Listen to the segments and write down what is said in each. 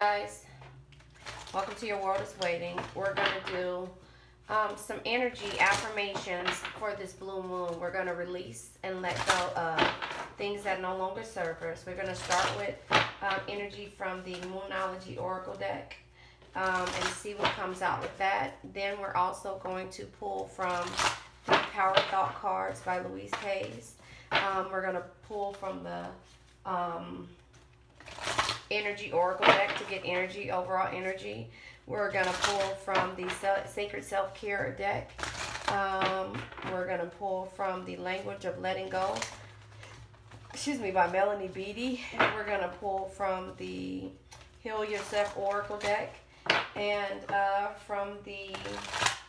Guys, welcome to Your World is Waiting. We're going to do some energy affirmations for this blue moon. We're going to release and let go of things that no longer serve us. We're going to start with energy from the Moonology Oracle deck and see what comes out with that. Then we're also going to pull from the Power Thought cards by Louise Hayes. We're going to pull from the energy oracle deck to get energy, overall energy. We're going to pull from the sacred self-care deck. We're going to pull from the language of letting go, by Melanie Beattie. We're going to pull from the heal yourself oracle deck, and from the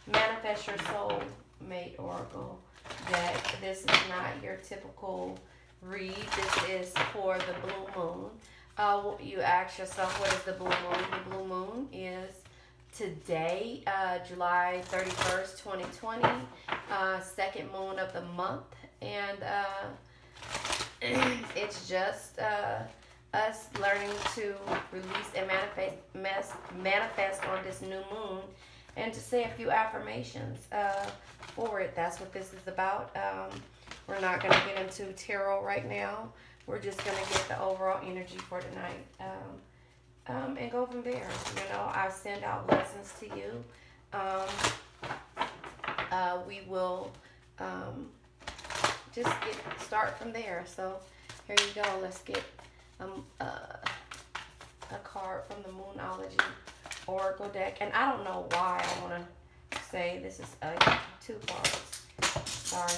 manifest your soul mate oracle deck. This is not your typical read. This is for the blue moon. You ask yourself, what is the blue moon? The blue moon is today, July 31st, 2020, second moon of the month, and it's just us learning to release and manifest on this new moon, and to say a few affirmations for it. That's what this is about. We're not going to get into tarot right now. We're just going to get the overall energy for tonight and go from there. I send out blessings to you. We will just start from there. So here you go. Let's get a card from the Moonology Oracle deck. And I don't know why I want to say this is two cards. Sorry.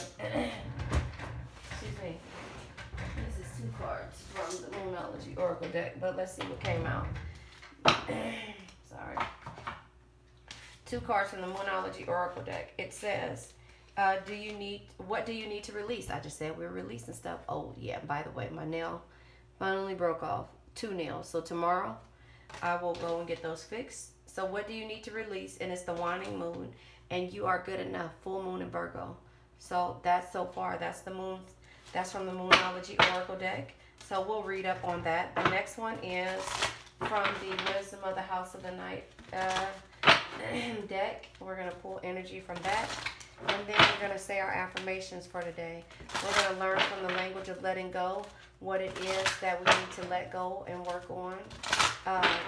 Excuse me. This is two cards from the Moonology Oracle deck, but let's see what came out. Sorry. Two cards from the Moonology Oracle deck. It says, what do you need to release? I just said we're releasing stuff. Oh, yeah, by the way, my nail finally broke off. 2 nails. So tomorrow, I will go and get those fixed. So what do you need to release? And it's the waning moon, and you are good enough. Full moon in Virgo. So that's the moon. That's from the Moonology Oracle deck. So we'll read up on that. The next one is from the Wisdom of the House of the Night deck. We're going to pull energy from that. And then we're going to say our affirmations for today. We're going to learn from the language of letting go what it is that we need to let go and work on.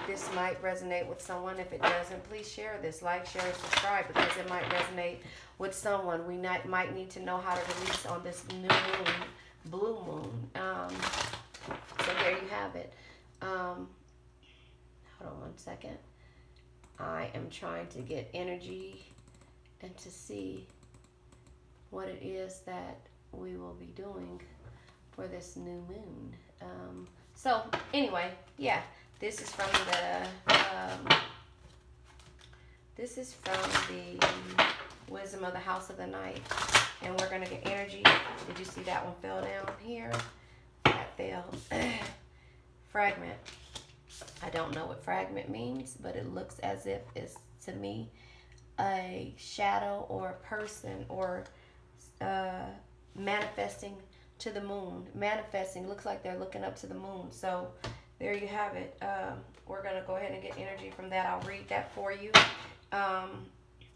This might resonate with someone. If it doesn't, please share this. Like, share, and subscribe, because it might resonate with someone. We might need to know how to release on this new moon, blue moon. So there you have it. Hold on one second. I am trying to get energy and to see what it is that we will be doing for this new moon. So anyway, yeah, this is from the Wisdom of the House of the Night, and we're gonna get energy. Did you see that one fell down here? That fell. Fragment. I don't know what fragment means, but it looks as if it's, to me, a shadow or a person, or manifesting to the moon. Manifesting looks like they're looking up to the moon. So there you have it. We're going to go ahead and get energy from that. I'll read that for you.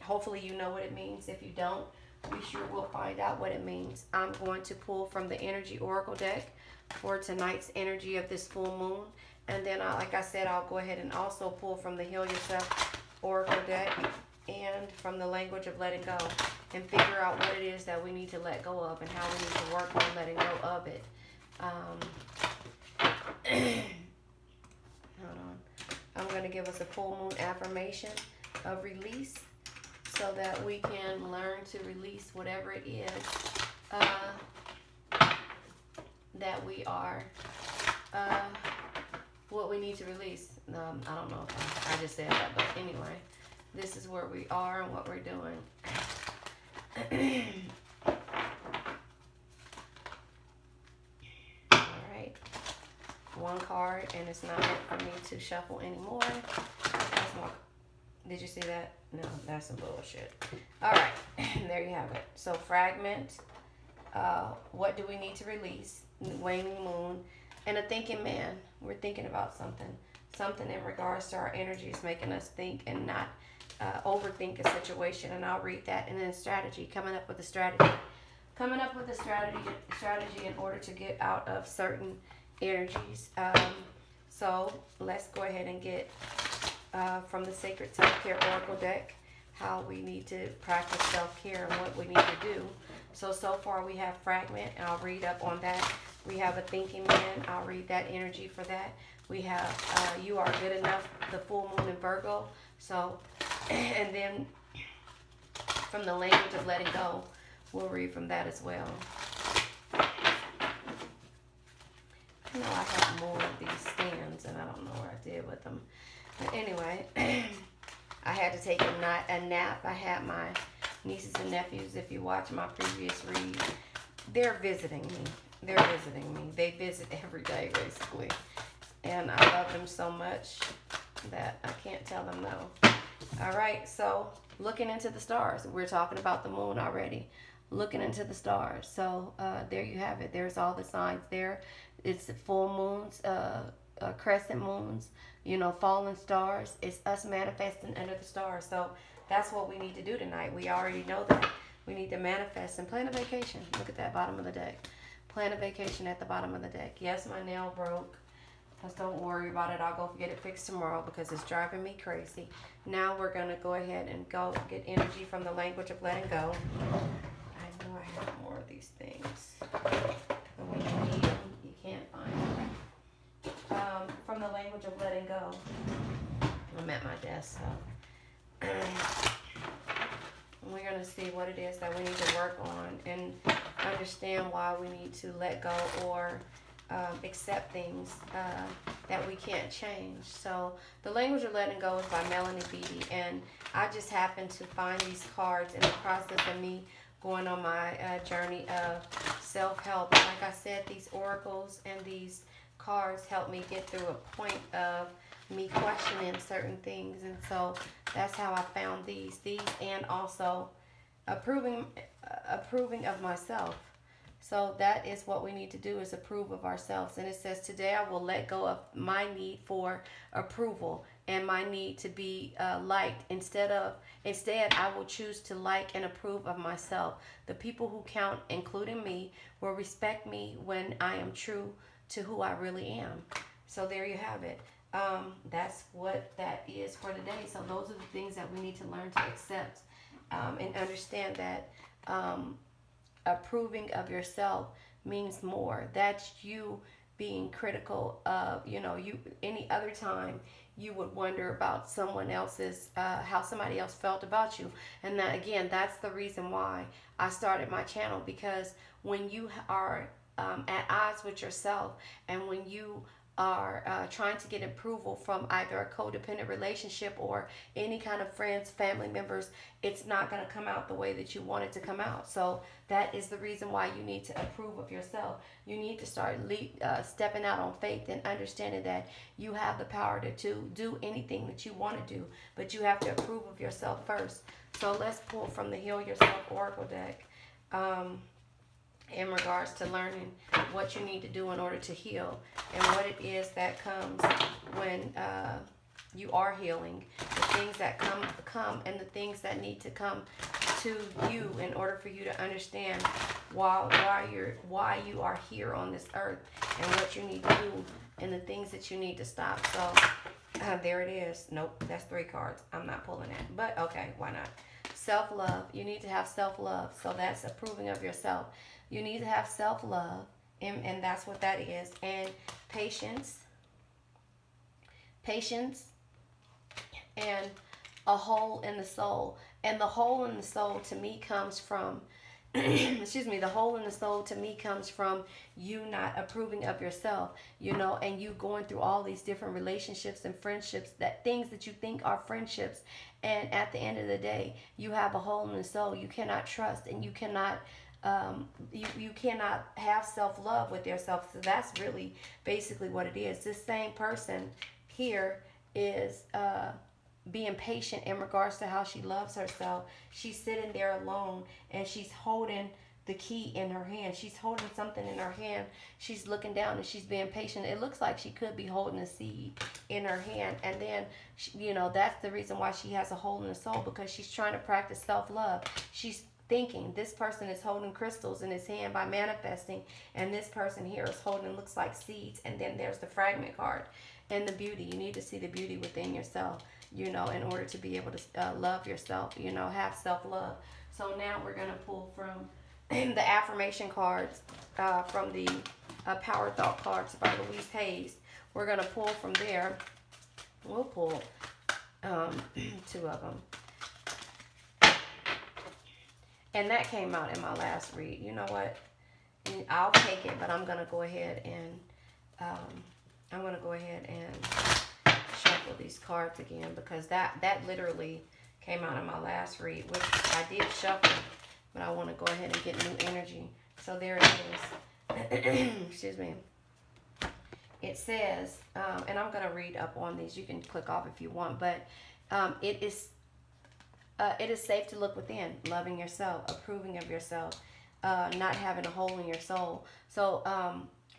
Hopefully you know what it means. If you don't, we sure will find out what it means. I'm going to pull from the Energy Oracle deck for tonight's energy of this full moon. And then, like I said, I'll go ahead and also pull from the Heal Yourself Oracle deck and from the language of letting go, and figure out what it is that we need to let go of and how we need to work on letting go of it. Hold on. I'm going to give us a full moon affirmation of release so that we can learn to release whatever it is that we are, what we need to release. I don't know if I just said that, but anyway, this is where we are and what we're doing. Alright. One card, and it's not meant for me to shuffle anymore. That's more. Did you see that? No, that's some bullshit. Alright, there you have it. So fragment. What do we need to release? Waning moon. And a thinking man. We're thinking about something. something in regards to our energy is making us think and not overthink a situation. And I'll read that. And then strategy, coming up with a strategy. Coming up with a strategy in order to get out of certain energies. So let's go ahead and get from the Sacred Self-Care Oracle deck how we need to practice self-care and what we need to do. So far we have Fragment, and I'll read up on that. We have a Thinking Man. I'll read that energy for that. We have You Are Good Enough, the full moon in Virgo. So, and then from the language of letting go, we'll read from that as well. I know I have more of these stands, and I don't know what I did with them. But anyway, I had to take a nap. I had my nieces and nephews, if you watch my previous read, they're visiting me. They visit every day, basically. And I love them so much that I can't tell them no. All right, so looking into the stars. We're talking about the moon already. Looking into the stars. So there you have it. There's all the signs there. It's full moons, crescent moons, fallen stars. It's us manifesting under the stars. So that's what we need to do tonight. We already know that. We need to manifest and plan a vacation. Look at that bottom of the deck. Plan a vacation at the bottom of the deck. Yes, my nail broke. Just don't worry about it. I'll go get it fixed tomorrow because it's driving me crazy. Now we're going to go ahead and go get energy from the language of letting go. I know I have more of these things. And when you need them, you can't find them. From the language of letting go. I'm at my desk, so. We're going to see what it is that we need to work on and understand why we need to let go or accept things that we can't change. So the language of letting go is by Melanie Beattie, and I just happened to find these cards in the process of me going on my journey of self-help. Like I said, these oracles and these cards help me get through a point of me questioning certain things, and so that's how I found these and also approving of myself. So that is what we need to do, is approve of ourselves. And it says, today I will let go of my need for approval and my need to be liked. Instead, I will choose to like and approve of myself. The people who count, including me, will respect me when I am true to who I really am. So there you have it. That's what that is for today. So those are the things that we need to learn to accept and understand that approving of yourself means more. That's you being critical of, you any other time you would wonder about someone else's, how somebody else felt about you. And that, again, that's the reason why I started my channel, because when you are at odds with yourself, and when you are trying to get approval from either a codependent relationship or any kind of friends, family members, it's not going to come out the way that you want it to come out. So that is the reason why you need to approve of yourself. You need to start stepping out on faith and understanding that you have the power to do anything that you want to do, but you have to approve of yourself first. So let's pull from the Heal Yourself Oracle deck. In regards to learning what you need to do in order to heal, and what it is that comes when you are healing, the things that come and the things that need to come to you in order for you to understand why you are here on this earth, and what you need to do and the things that you need to stop. So there it is. Nope, that's 3 cards. I'm not pulling it, but okay, why not? Self-love. You need to have self-love. So that's approving of yourself. You need to have self-love, and that's what that is. And patience, and a hole in the soul. And the hole in the soul to me comes from, the hole in the soul to me comes from you not approving of yourself, and you going through all these different relationships and friendships, that things that you think are friendships. And at the end of the day, you have a hole in the soul. You cannot trust, and you cannot you cannot have self-love with yourself. So that's really basically what it is. This same person here is being patient in regards to how she loves herself. She's sitting there alone, and she's holding the key in her hand. She's holding something in her hand. She's looking down and she's being patient. It looks like she could be holding a seed in her hand. And then, you know, that's the reason why she has a hole in the soul, because she's trying to practice self-love. She's thinking this person is holding crystals in his hand by manifesting, and this person here is holding, looks like seeds. And then there's the fragment card and the beauty. You need to see the beauty within yourself, you know, in order to be able to love yourself, you know, have self-love. So now we're going to pull from the affirmation cards, from the Power Thought cards by Louise Hayes. We're going to pull from there. We'll pull 2 of them. And that came out in my last read. You know what? I'll take it, but I'm going to go ahead and shuffle these cards again, because that literally came out in my last read, which I did shuffle, but I want to go ahead and get new energy. So there it is. Excuse me. It says, and I'm going to read up on these. You can click off if you want, but it is safe to look within, loving yourself, approving of yourself, not having a hole in your soul. So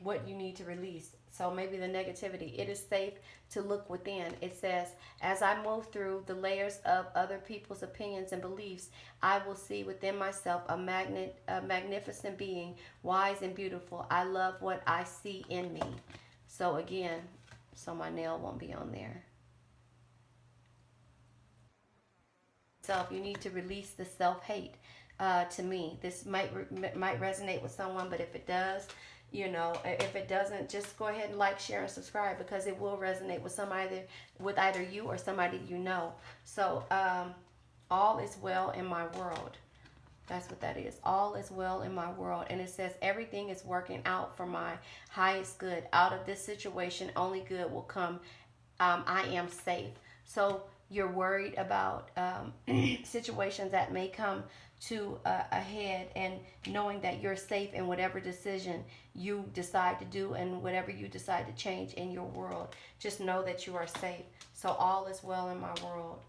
what you need to release. So maybe the negativity. It is safe to look within. It says, as I move through the layers of other people's opinions and beliefs, I will see within myself a magnificent being, wise and beautiful. I love what I see in me. So again, so my nail won't be on there. Self, you need to release the self-hate. To me, this might resonate with someone, but if it does, you know, if it doesn't, just go ahead and like, share, and subscribe, because it will resonate with either you or somebody you know. So all is well in my world. That's what that is. All is well in my world. And it says everything is working out for my highest good. Out of this situation, only good will come. I am safe. So you're worried about situations that may come to a head, and knowing that you're safe in whatever decision you decide to do and whatever you decide to change in your world. Just know that you are safe. So all is well in my world.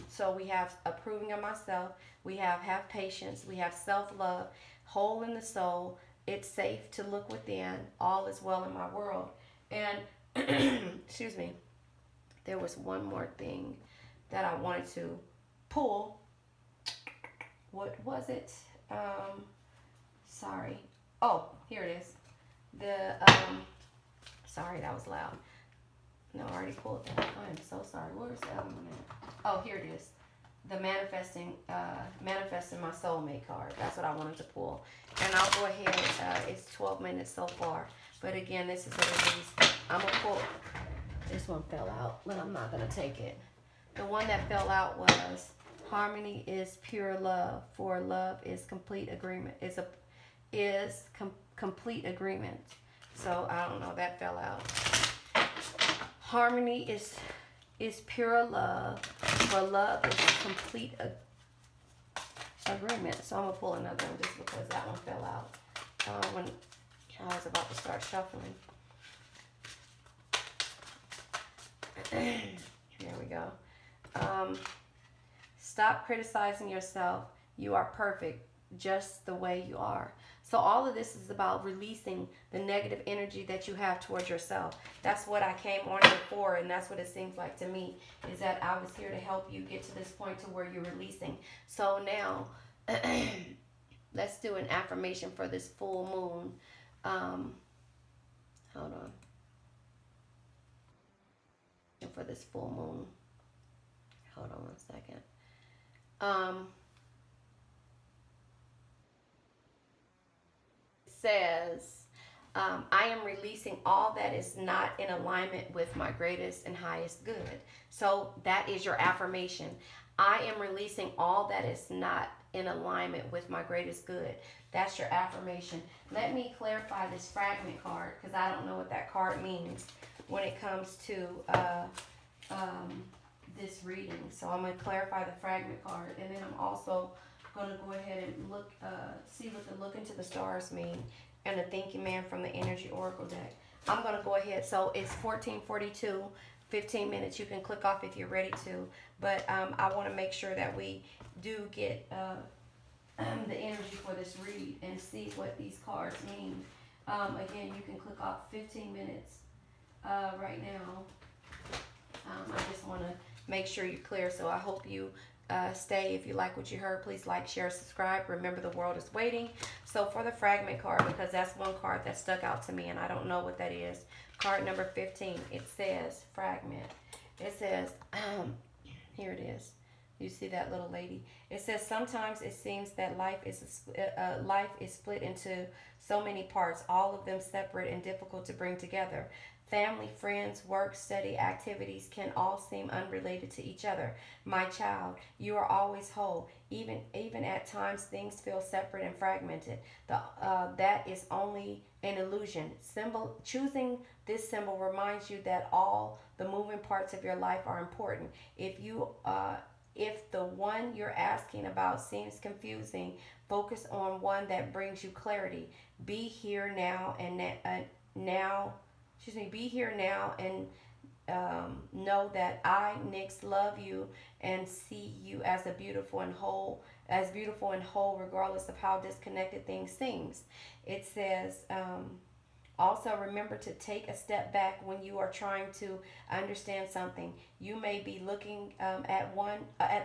So we have approving of myself. We have patience. We have self-love, whole in the soul. It's safe to look within. All is well in my world. And excuse me, there was one more thing that I wanted to pull. What was it? Sorry. Oh, here it is. Sorry, that was loud. No, I already pulled that. I am so sorry. Where's the other one at? Oh, here it is. The manifesting my soulmate card. That's what I wanted to pull. And I'll go ahead. It's 12 minutes so far. But again, this is a release. I'm going to pull. This one fell out, but I'm not going to take it. The one that fell out was harmony is pure love, for love is complete agreement. Complete agreement. So I don't know, that fell out. Harmony is pure love, for love is complete agreement. So I'm gonna pull another one just because that one fell out when I was about to start shuffling. There we go. Stop criticizing yourself. You are perfect just the way you are. So all of this is about releasing the negative energy that you have towards yourself. That's what I came on here for, and that's what it seems like to me, is that I was here to help you get to this point to where you're releasing. So now, let's do an affirmation for this full moon. Hold on. For this full moon. Hold on one second. Says, I am releasing all that is not in alignment with my greatest and highest good. So that is your affirmation. I am releasing all that is not in alignment with my greatest good. That's your affirmation. Let me clarify this fragment card, because I don't know what that card means when it comes to this reading. So I'm going to clarify the fragment card, and then I'm also going to go ahead and look, see what the look into the stars mean, and the thinking man from the energy oracle deck. I'm going to go ahead. So it's 14:42, 15 minutes. You can click off if you're ready to, but I want to make sure that we do get the energy for this read and see what these cards mean. Again, you can click off 15 minutes right now. I just want to make sure you're clear, so I hope you stay. If you like what you heard, please like, share, subscribe. Remember, the world is waiting. So for the fragment card, because that's one card that stuck out to me and I don't know what that is. Card number 15, it says fragment. It says, here it is. You see that little lady? It says, sometimes it seems that life is split into so many parts, all of them separate and difficult to bring together. Family, friends, work, study, activities can all seem unrelated to each other. My child, you are always whole. Even at times things feel separate and fragmented. That is only an illusion. Choosing this symbol reminds you that all the moving parts of your life are important. If the one you're asking about seems confusing, focus on one that brings you clarity. Be here now and be here now and know that I, Nyx, love you and see you as beautiful and whole, regardless of how disconnected things seems. It says, also remember to take a step back when you are trying to understand something. You may be looking at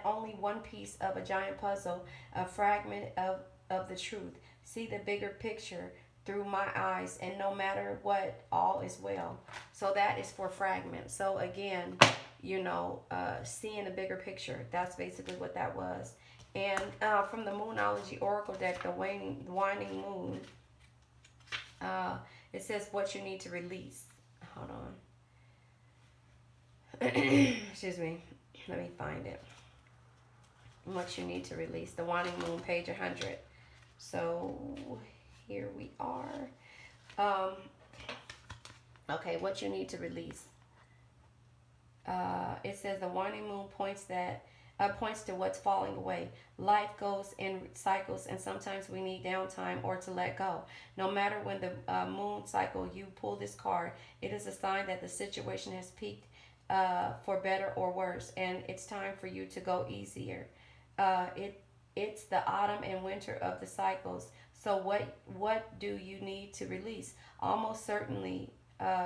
only one piece of a giant puzzle, a fragment of the truth. See the bigger picture through my eyes, and no matter what, all is well. So that is for fragments. So again, seeing the bigger picture. That's basically what that was. And from the Moonology Oracle deck, the Winding Moon, it says what you need to release. Hold on. Excuse me. Let me find it. What you need to release. The Winding Moon, page 100. So here we are. Okay, what you need to release. It says the Winding Moon points to what's falling away. Life goes in cycles, and sometimes we need downtime or to let go. No matter when the moon cycle, you pull this card, it is a sign that the situation has peaked for better or worse, and it's time for you to go easier. It's the autumn and winter of the cycles. So what do you need to release? Almost certainly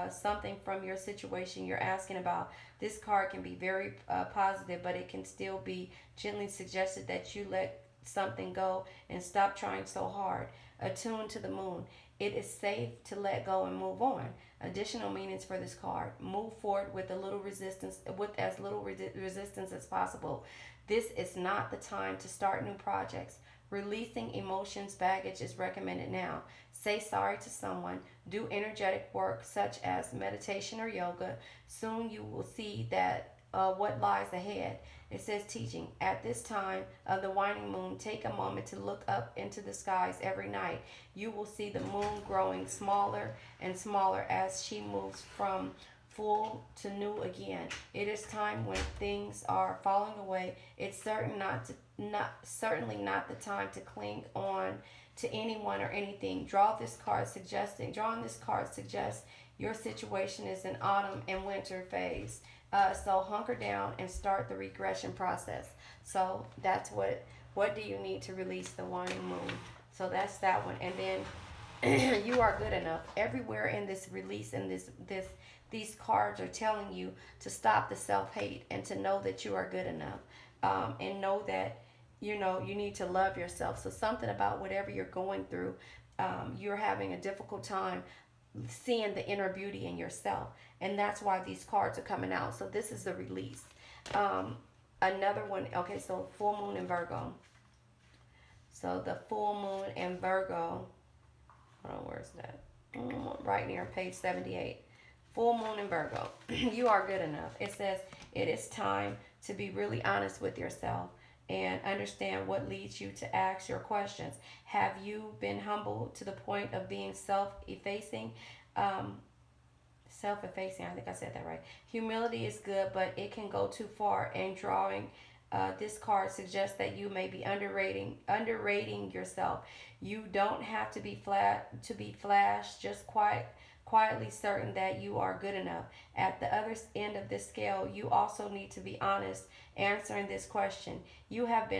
something from your situation you're asking about. This card can be very positive, but it can still be gently suggested that you let something go and stop trying so hard. Attuned to the moon. It is safe to let go and move on. Additional meanings for this card. Move forward with as little resistance as possible. This is not the time to start new projects. Releasing emotions baggage is recommended now. Say sorry to someone. Do energetic work such as meditation or yoga. Soon you will see that what lies ahead. It says teaching. At this time of the waning moon, take a moment to look up into the skies every night. You will see the moon growing smaller and smaller as she moves from full to new again. It is time when things are falling away. It's certainly not the time to cling on to anyone or anything. Drawing this card suggests your situation is in autumn and winter phase. So hunker down and start the regression process. So that's what do you need to release the waning moon. So that's that one. And then you are good enough. Everywhere in this release and these cards are telling you to stop the self-hate and to know that you are good enough. And know that you need to love yourself. So something about whatever you're going through, you're having a difficult time seeing the inner beauty in yourself, and that's why these cards are coming out. So this is the release. Another one. Okay, so full moon in Virgo. So the full moon in Virgo. Hold on, where's that? Right near page 78. Full moon in Virgo. You are good enough. It says it is time to be really honest with yourself and understand what leads you to ask your questions. Have you been humble to the point of being self-effacing? Self-effacing, I think I said that right. Humility is good, but it can go too far. And drawing this card suggests that you may be underrating yourself. You don't have to be flash, just quiet quietly certain that you are good enough. At the other end of this scale, you also need to be honest answering this question. Have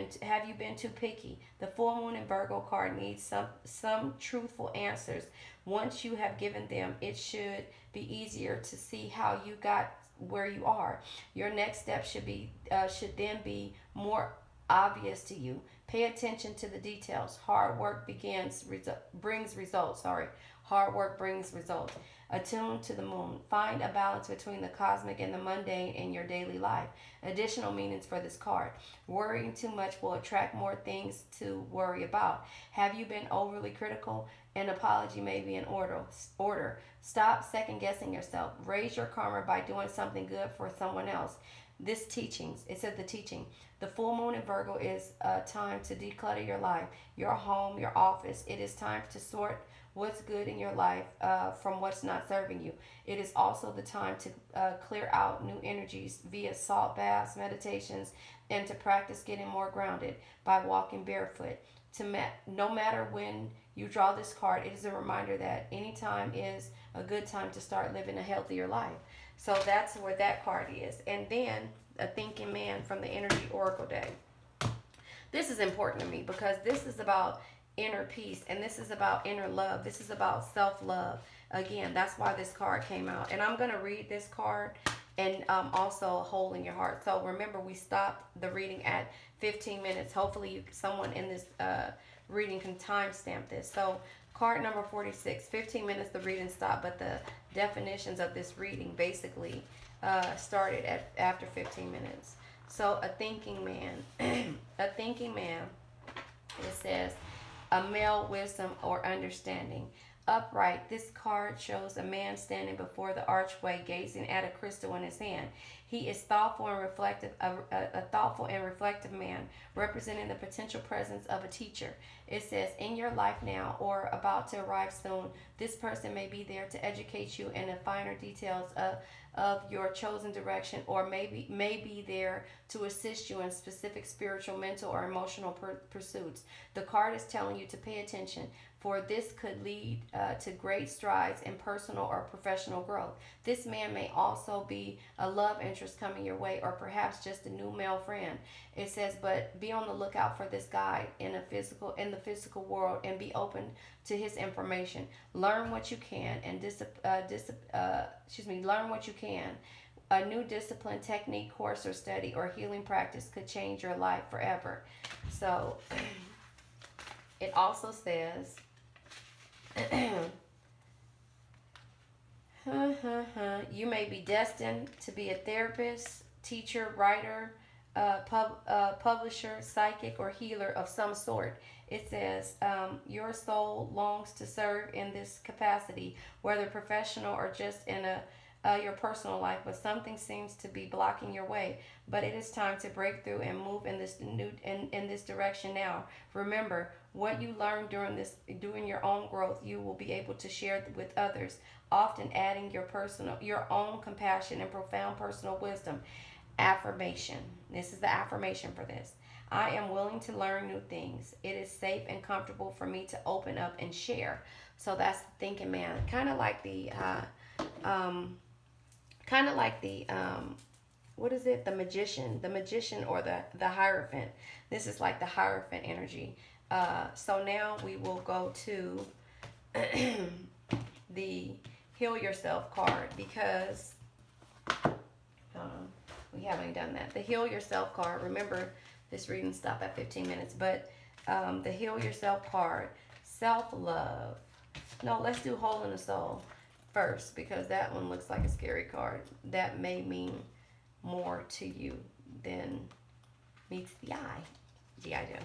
you been too picky? The full moon in Virgo card needs some truthful answers. Once you have given them, it should be easier to see how you got where you are. Your next step should then be more obvious to you. Pay attention to the details. Brings results. Sorry. Hard work brings results. Attune to the moon. Find a balance between the cosmic and the mundane in your daily life. Additional meanings for this card. Worrying too much will attract more things to worry about. Have you been overly critical? An apology may be in order. Stop second guessing yourself. Raise your karma by doing something good for someone else. It said the teaching. The full moon in Virgo is a time to declutter your life, your home, your office. It is time to sort what's good in your life from what's not serving you. It is also the time to clear out new energies via salt baths, meditations, and to practice getting more grounded by walking barefoot. No matter when you draw this card, it is a reminder that any time is a good time to start living a healthier life. So that's where that card is. And then a thinking man from the Energy Oracle deck. This is important to me because this is about inner peace and this is about inner love. This is about self-love. Again, that's why this card came out. And I'm going to read this card and also a hole in your heart. So remember, we stopped the reading at 15 minutes. Hopefully someone in this reading can timestamp this. So card number 46, 15 minutes the reading stopped, but the definitions of this reading basically started after 15 minutes. So a thinking man, a thinking man, it says a male wisdom or understanding. Upright, this card shows a man standing before the archway gazing at a crystal in his hand. He is thoughtful and reflective, a thoughtful and reflective man, representing the potential presence of a teacher. It says, in your life now or about to arrive soon, this person may be there to educate you in the finer details of your chosen direction, or may be there to assist you in specific spiritual, mental, or emotional pursuits. The card is telling you to pay attention, for this could lead to great strides in personal or professional growth. This man may also be a love interest coming your way, or perhaps just a new male friend. It says, but be on the lookout for this guy in the physical world and be open to his information. Learn what you can and learn what you can. A new discipline, technique, course, or study or healing practice could change your life forever. So it also says, you may be destined to be a therapist, teacher, writer, publisher, psychic, or healer of some sort. It says your soul longs to serve in this capacity, whether professional or just in your personal life, but something seems to be blocking your way. But it is time to break through and move in this direction now. Remember, what you learn during your own growth, you will be able to share with others, often adding your own compassion and profound personal wisdom. Affirmation. This is the affirmation for this. I am willing to learn new things. It is safe and comfortable for me to open up and share. So that's the thinking man. Kind of like the what is it? The magician or the Hierophant. This is like the Hierophant energy. So now we will go to the Heal Yourself card, because we haven't done that. The Heal Yourself card. Remember, this reading stopped at 15 minutes, but the Heal Yourself card, self-love. No, let's do Hole in the Soul first, because that one looks like a scary card. That may mean more to you than meets the eye. G.I. Joe.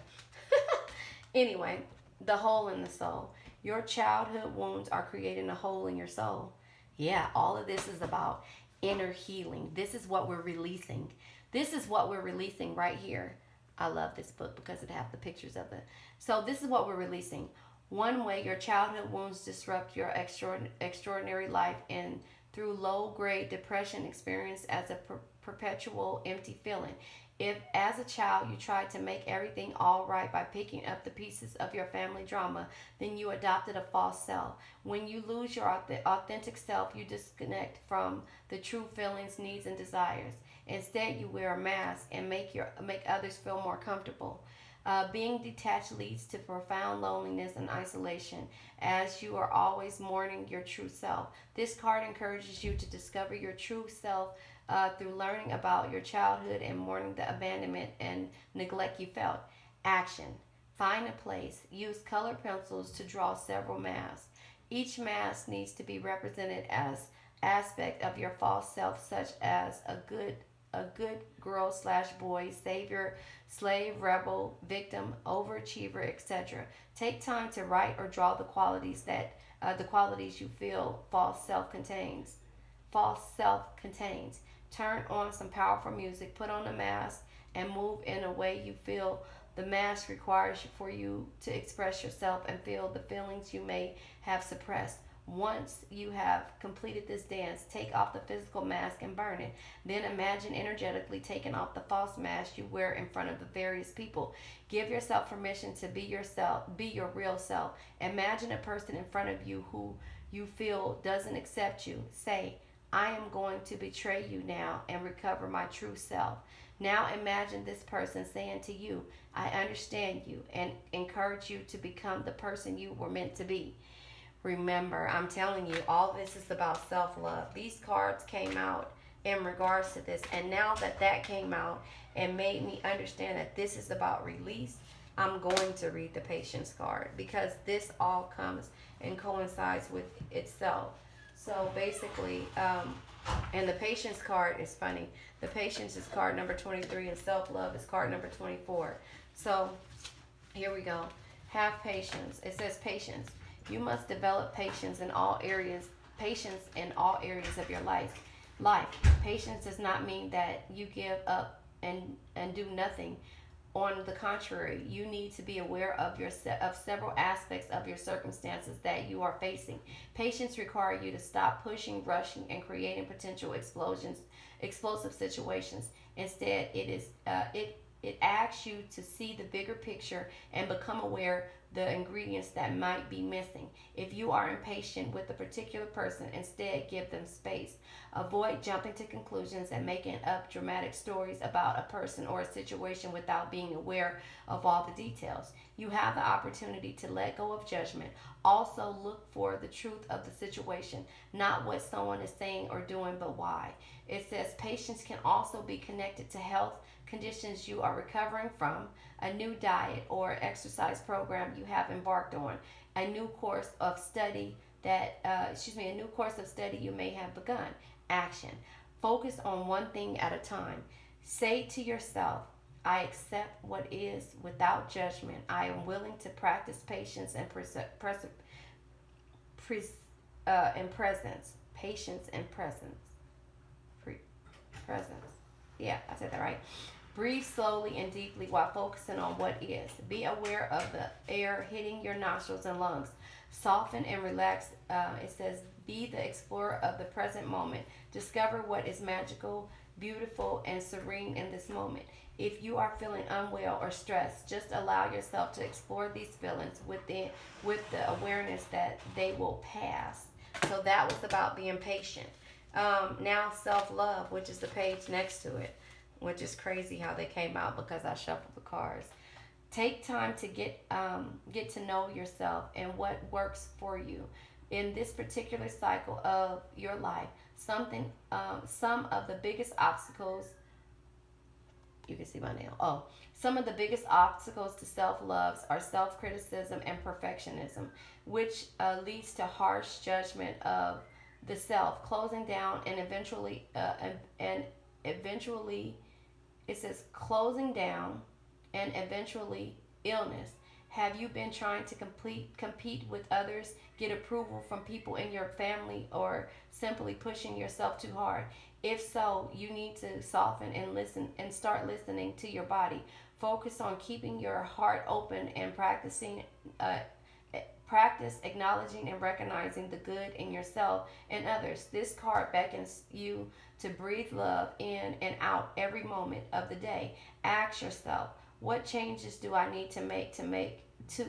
Anyway, the hole in the soul. Your childhood wounds are creating a hole in your soul. Yeah, all of this is about inner healing. This is what we're releasing. This is what we're releasing right here. I love this book because it has the pictures of it. So this is what we're releasing. One way your childhood wounds disrupt your extraordinary life in through low-grade depression experienced as a perpetual empty feeling. If, as a child, you tried to make everything all right by picking up the pieces of your family drama, then you adopted a false self. When you lose your authentic self, you disconnect from the true feelings, needs, and desires. Instead, you wear a mask and make others feel more comfortable. Being detached leads to profound loneliness and isolation, as you are always mourning your true self. This card encourages you to discover your true self through learning about your childhood and mourning the abandonment and neglect you felt. Action. Find a place. Use colored pencils to draw several masks. Each mask needs to be represented as aspect of your false self, such as a good girl slash boy, savior, slave, rebel, victim, overachiever, etc. Take time to write or draw the qualities you feel False self contains. Turn on some powerful music, put on a mask, and move in a way you feel the mask requires for you to express yourself and feel the feelings you may have suppressed. Once you have completed this dance, take off the physical mask and burn it. Then imagine energetically taking off the false mask you wear in front of the various people. Give yourself permission to be yourself, be your real self. Imagine a person in front of you who you feel doesn't accept you. Say, I am going to betray you now and recover my true self. Now imagine this person saying to you, I understand you, and encourage you to become the person you were meant to be. Remember, I'm telling you, all this is about self-love. These cards came out in regards to this, and now that came out and made me understand that this is about release, I'm going to read the patience card, because this all comes and coincides with itself. So basically, and the patience card is funny. The patience is card number 23, and self-love is card number 24. So here we go. Have patience. It says patience. You must develop patience in all areas. Patience in all areas of your life. Patience does not mean that you give up and do nothing. On the contrary, you need to be aware of several aspects of your circumstances that you are facing. Patience requires you to stop pushing, rushing, and creating potential explosive situations. Instead, it asks you to see the bigger picture and become aware the ingredients that might be missing. If you are impatient with a particular person, instead give them space. Avoid jumping to conclusions and making up dramatic stories about a person or a situation without being aware of all the details. You have the opportunity to let go of judgment. Also look for the truth of the situation, not what someone is saying or doing, but why. It says patience can also be connected to health conditions you are recovering from, a new diet or exercise program you have embarked on, a new course of study you may have begun. Action. Focus on one thing at a time. Say to yourself, I accept what is without judgment. I am willing to practice patience and presence. Patience and presence. Presence. Yeah, I said that right. Breathe slowly and deeply while focusing on what is. Be aware of the air hitting your nostrils and lungs. Soften and relax. It says, be the explorer of the present moment. Discover what is magical, beautiful, and serene in this moment. If you are feeling unwell or stressed, just allow yourself to explore these feelings with the awareness that they will pass. So that was about being patient. Now self-love, which is the page next to it, which is crazy how they came out because I shuffled the cards. Take time to get to know yourself and what works for you in this particular cycle of your life. Some of the biggest obstacles. You can see my nail. Oh, some of the biggest obstacles to self-love are self-criticism and perfectionism, which leads to harsh judgment of the self, closing down, and eventually it says closing down and eventually illness. Have you been trying to compete with others, get approval from people in your family, or simply pushing yourself too hard? If so, you need to soften and listen and start listening to your body. Focus on keeping your heart open and practicing Practice acknowledging and recognizing the good in yourself and others. This card beckons you to breathe love in and out every moment of the day. Ask yourself, what changes do I need to make to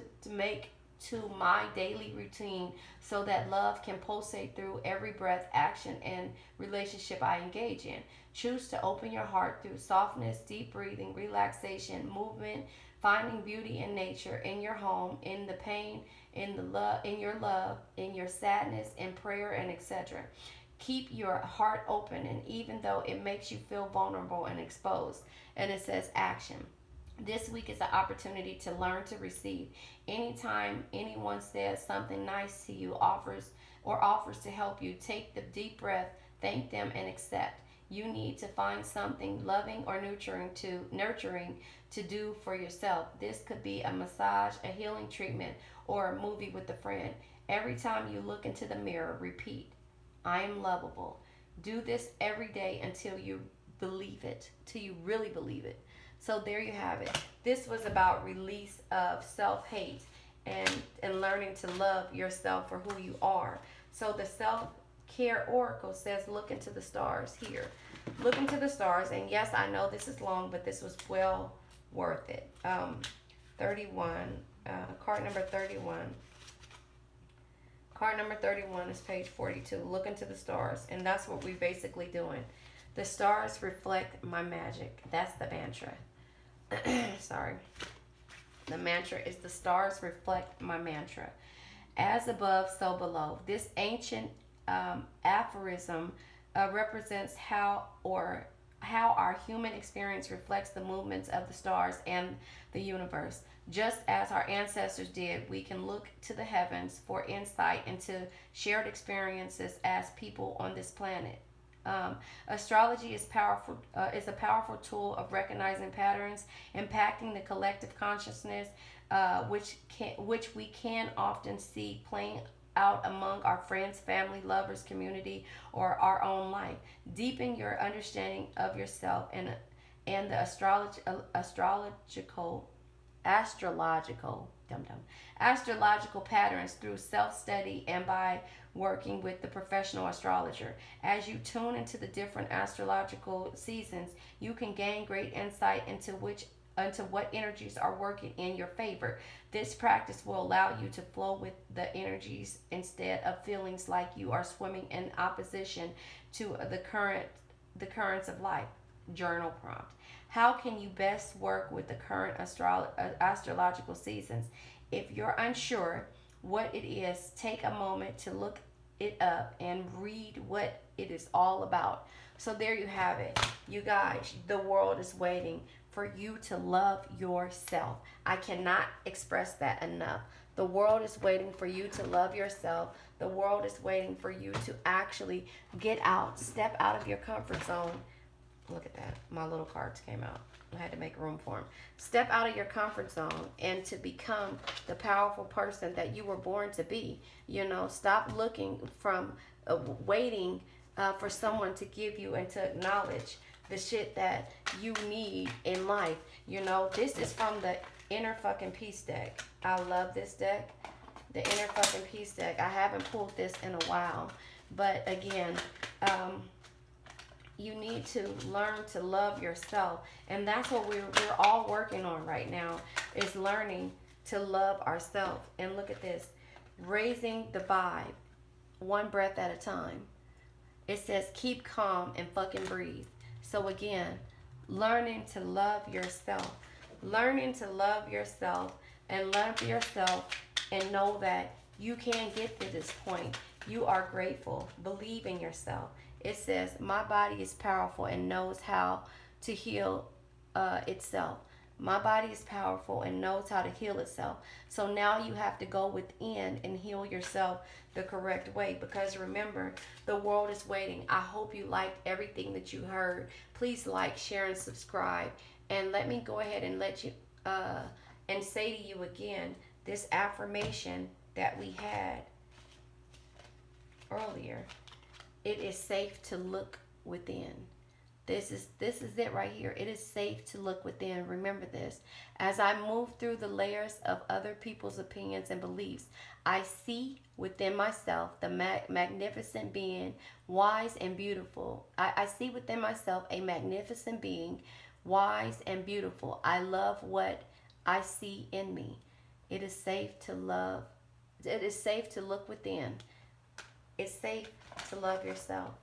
my daily routine so that love can pulsate through every breath, action, and relationship I engage in. Choose to open your heart through softness, deep breathing, relaxation, movement, finding beauty in nature, in your home, in the pain, in your sadness, in prayer, and etc. Keep your heart open, and even though it makes you feel vulnerable and exposed. And it says action. This week is an opportunity to learn to receive. Anytime anyone says something nice to you, offers to help you, take the deep breath, thank them, and accept. You need to find something loving or nurturing to do for yourself. This could be a massage, a healing treatment, or a movie with a friend. Every time you look into the mirror, repeat, I am lovable. Do this every day until you believe it, till you really believe it. So there you have it. This was about release of self-hate and learning to love yourself for who you are. So the self-care oracle says look into the stars here. Look into the stars, and yes, I know this is long, but this was well worth it. 31, card number 31. Card number 31 is page 42. Look into the stars, and that's what we're basically doing. The stars reflect my magic. That's the mantra. Sorry. The mantra is the stars reflect my mantra. As above, so below. This ancient aphorism represents how our human experience reflects the movements of the stars and the universe. Just as our ancestors did, we can look to the heavens for insight into shared experiences as people on this planet. Astrology is a powerful tool of recognizing patterns impacting the collective consciousness, which we can often see playing out among our friends, family, lovers, community, or our own life. Deepen your understanding of yourself and the astrological patterns through self-study and by working with the professional astrologer. As you tune into the different astrological seasons, you can gain great insight into what energies are working in your favor. This practice will allow you to flow with the energies instead of feelings like you are swimming in opposition to the currents of life. Journal prompt. How can you best work with the current astrological seasons? If you're unsure what it is, take a moment to look it up and read what it is all about. So there you have it. You guys, the world is waiting for you to love yourself. I cannot express that enough. The world is waiting for you to love yourself. The world is waiting for you to actually get out, step out of your comfort zone. Look at that. My little cards came out. I had to make room for them. Step out of your comfort zone and to become the powerful person that you were born to be. Stop looking from waiting for someone to give you and to acknowledge the shit that you need in life. This is from the Inner Fucking Peace deck. I love this deck. The Inner Fucking Peace deck. I haven't pulled this in a while. But again, you need to learn to love yourself. And that's what we're all working on right now, is learning to love ourselves. And look at this. Raising the vibe, one breath at a time. It says keep calm and fucking breathe. So again, learning to love yourself. Learning to love yourself and love yourself and know that you can get to this point. You are grateful. Believe in yourself. It says, my body is powerful and knows how to heal itself. My body is powerful and knows how to heal itself. So now you have to go within and heal yourself the correct way, because remember, the world is waiting. I hope you liked everything that you heard. Please like, share, and subscribe. And let me go ahead and let you and say to you again this affirmation that we had earlier. It is safe to look within. This is it right here. It is safe to look within. Remember this. As I move through the layers of other people's opinions and beliefs, I see within myself the magnificent being, wise and beautiful. I see within myself a magnificent being, wise and beautiful. I love what I see in me. It is safe to love. It is safe to look within. It's safe to love yourself.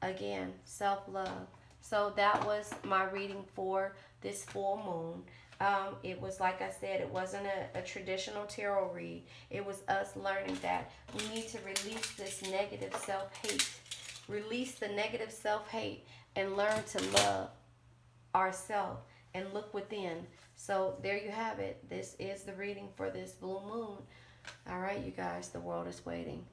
Again, self-love. So that was my reading for this full moon. It was, like I said, it wasn't a traditional tarot read. It was us learning that we need to release this negative self-hate. Release the negative self-hate and learn to love ourselves and look within. So there you have it. This is the reading for this blue moon. All right, you guys, the world is waiting.